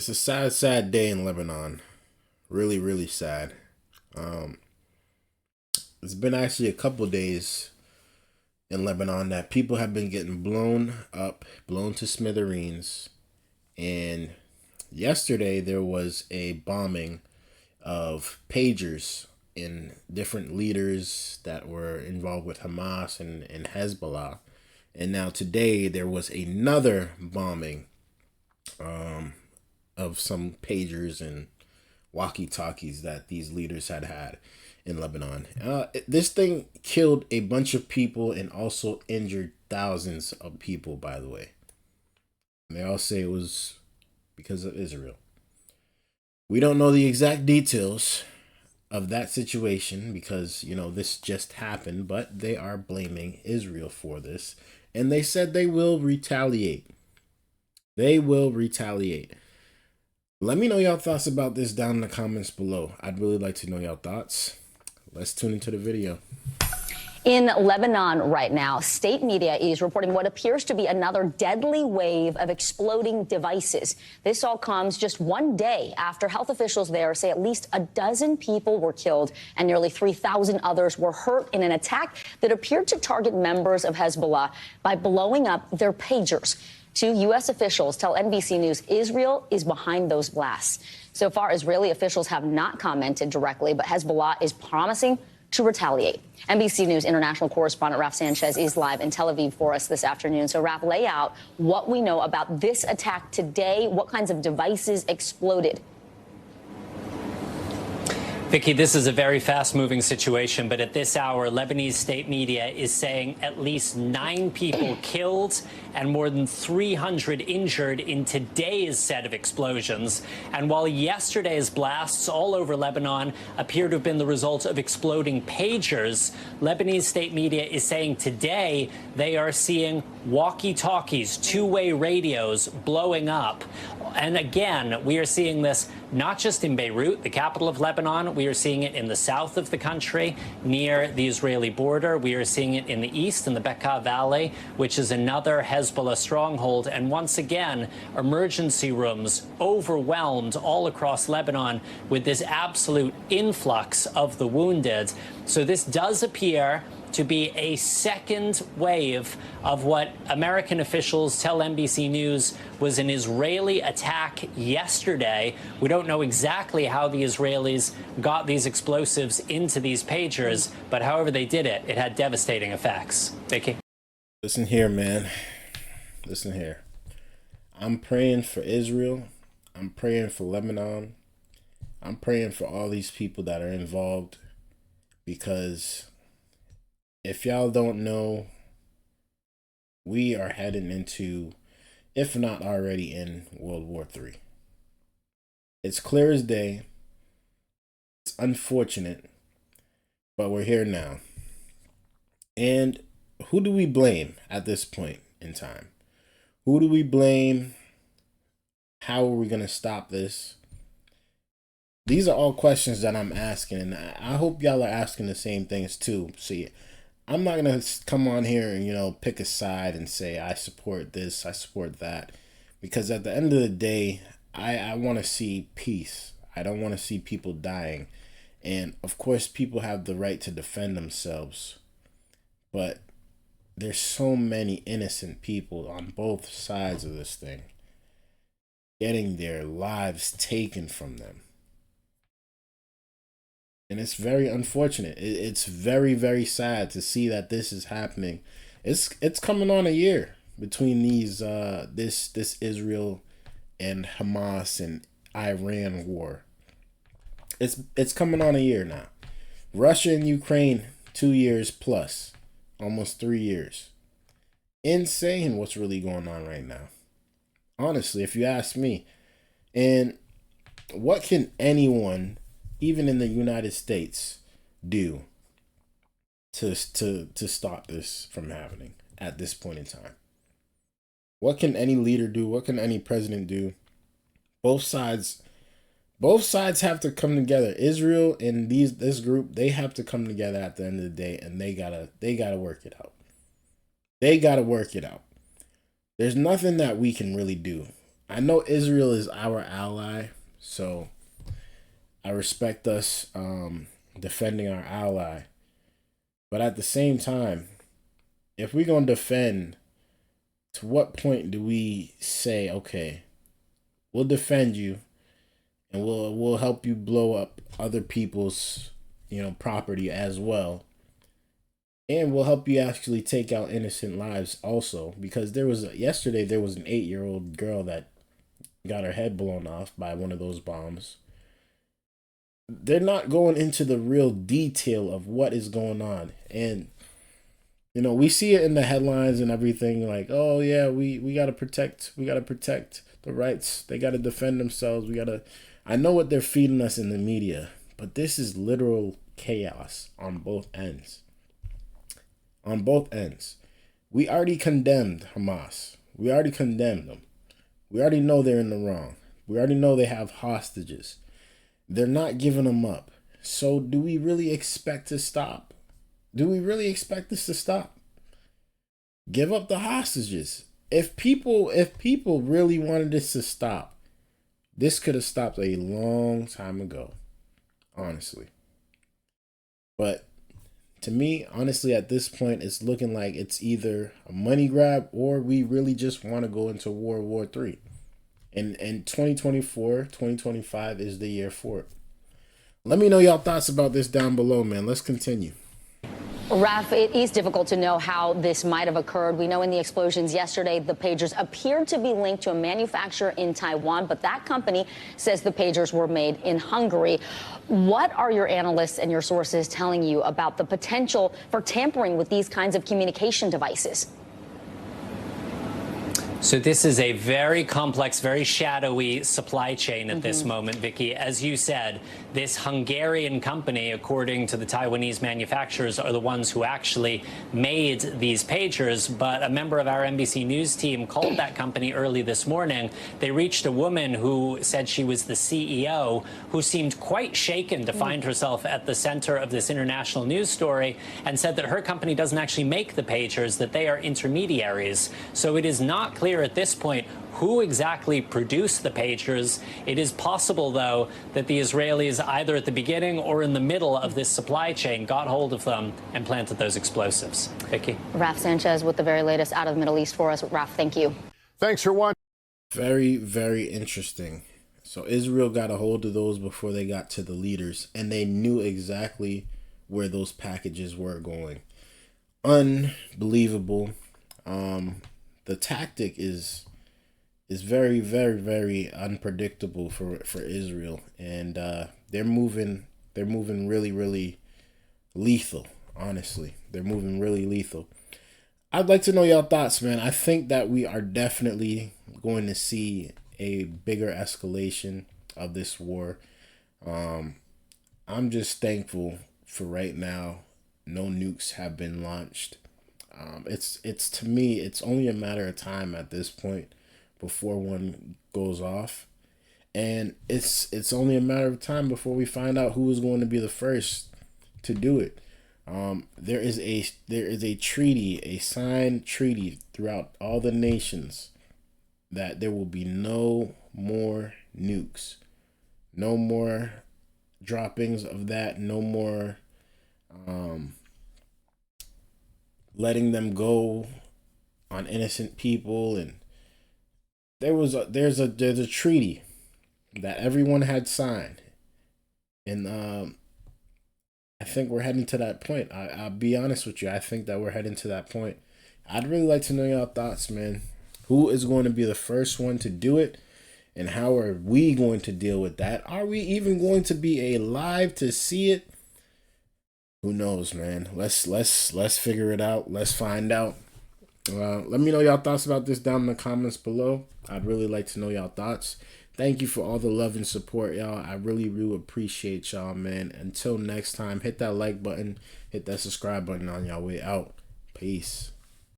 It's a sad, sad day in Lebanon. Really, really sad. Um, it's been actually a couple days in Lebanon that people have been getting blown up, blown to smithereens. And yesterday there was a bombing of pagers in different leaders that were involved with Hamas and Hezbollah. And now today there was another bombing um, of some pagers and walkie-talkies that these leaders had in Lebanon. This thing killed a bunch of people and also injured thousands of people, by the way. And they all say it was because of Israel. We don't know the exact details of that situation because, this just happened, but they are blaming Israel for this. And they said they will retaliate. They will retaliate. Let me know your thoughts about this down in the comments below. I'd really like to know your thoughts. Let's tune into the video. In Lebanon right now, state media is reporting what appears to be another deadly wave of exploding devices. This all comes just one day after health officials there say at least a dozen people were killed and nearly 3,000 others were hurt in an attack that appeared to target members of Hezbollah by blowing up their pagers. Two U.S. officials tell NBC News Israel is behind those blasts. So far, Israeli officials have not commented directly, but Hezbollah is promising to retaliate. NBC News international correspondent Raf Sanchez is live in Tel Aviv for us this afternoon. So, Raf, lay out what we know about this attack today. What kinds of devices exploded? Vicky, this is a very fast-moving situation, but at this hour, Lebanese state media is saying at least 9 people killed and more than 300 injured in today's set of explosions. And while yesterday's blasts all over Lebanon appear to have been the result of exploding pagers, Lebanese state media is saying today they are seeing walkie-talkies, two-way radios blowing up. And again, we are seeing this not just in Beirut, the capital of Lebanon. We are seeing it in the south of the country, near the Israeli border. We are seeing it in the east, in the Bekaa Valley, which is another Hezbollah stronghold. And once again, emergency rooms overwhelmed all across Lebanon with this absolute influx of the wounded. So this does appear to be a second wave of what American officials tell NBC News was an Israeli attack yesterday. We don't know exactly how the Israelis got these explosives into these pagers, but however they did it, it had devastating effects. Vicky? Listen here, man. Listen here. I'm praying for Israel. I'm praying for Lebanon. I'm praying for all these people that are involved because if y'all don't know, we are heading into, if not already in, World War III. It's clear as day. It's unfortunate, but we're here now. And who do we blame at this point in time? Who do we blame? How are we going to stop this? These are all questions that I'm asking, and I hope y'all are asking the same things too. See, I'm not going to come on here and, pick a side and say I support this, I support that. Because at the end of the day, I want to see peace. I don't want to see people dying. And, of course, people have the right to defend themselves. But there's so many innocent people on both sides of this thing getting their lives taken from them. And it's very unfortunate. It's very, very sad to see that this is happening. It's coming on a year between these this Israel and Hamas and Iran war. It's coming on a year now. Russia and Ukraine, 2 years plus, almost 3 years. Insane what's really going on right now. Honestly, if you ask me. And what can anyone, even in the United States, do to stop this from happening at this point in time? What can any leader do? What can any president do? Both sides have to come together. Israel and this group, they have to come together at the end of the day, and they gotta work it out. They gotta work it out. There's nothing that we can really do I know Israel is our ally, so I respect us defending our ally. But at the same time, if we're going to defend, to what point do we say, okay, we'll defend you and we'll help you blow up other people's, property as well. And we'll help you actually take out innocent lives also, because yesterday there was an 8-year-old girl that got her head blown off by one of those bombs. They're not going into the real detail of what is going on. And we see it in the headlines and everything, like, oh yeah, we gotta protect the rights. They gotta defend themselves. I know what they're feeding us in the media, but this is literal chaos on both ends. On both ends. We already condemned Hamas. We already condemned them. We already know they're in the wrong. We already know they have hostages. They're not giving them up. So do we really expect to stop? Do we really expect this to stop? Give up the hostages. If people really wanted this to stop, this could have stopped a long time ago, honestly. But to me, honestly, at this point, it's looking like it's either a money grab or we really just want to go into World War III. And 2024, 2025 is the year for it. Let me know y'all thoughts about this down below, man. Let's continue. Raf, it is difficult to know how this might have occurred. We know in the explosions yesterday, the pagers appeared to be linked to a manufacturer in Taiwan, but that company says the pagers were made in Hungary. What are your analysts and your sources telling you about the potential for tampering with these kinds of communication devices? So this is a very complex, very shadowy supply chain at this moment, Vicky. As you said, this Hungarian company, according to the Taiwanese manufacturers, are the ones who actually made these pagers. But a member of our NBC News team called that company early this morning. They reached a woman who said she was the CEO, who seemed quite shaken to find herself at the center of this international news story, and said that her company doesn't actually make the pagers, that they are intermediaries. So it is not clear at this point who exactly produced the pagers. It is possible, though, that the Israelis, either at the beginning or in the middle of this supply chain, got hold of them and planted those explosives. Vicky? Raf Sanchez with the very latest out of the Middle East for us. Raf, thank you. Thanks for watching. Very, very interesting. So Israel got a hold of those before they got to the leaders, and they knew exactly where those packages were going. Unbelievable. The tactic is very, very, very unpredictable for Israel, and they're moving really, really lethal. Honestly, they're moving really lethal. I'd like to know y'all thoughts, man. I think that we are definitely going to see a bigger escalation of this war. I'm just thankful for right now. No nukes have been launched. It's to me, it's only a matter of time at this point before one goes off, and it's only a matter of time before we find out who is going to be the first to do it. There is a treaty, a signed treaty throughout all the nations that there will be no more nukes, no more droppings of that, no more letting them go on innocent people. And there's a treaty that everyone had signed, and I think we're heading to that point. I'll be honest with you, I think that we're heading to that point. I'd really like to know your thoughts, man. Who is going to be the first one to do it, and how are we going to deal with that? Are we even going to be alive to see it? Who knows, man? Let's figure it out. Let's find out. Let me know y'all thoughts about this down in the comments below. I'd really like to know y'all thoughts. Thank you for all the love and support, y'all. I really, really appreciate y'all, man. Until next time, hit that like button, hit that subscribe button on y'all way out. Peace.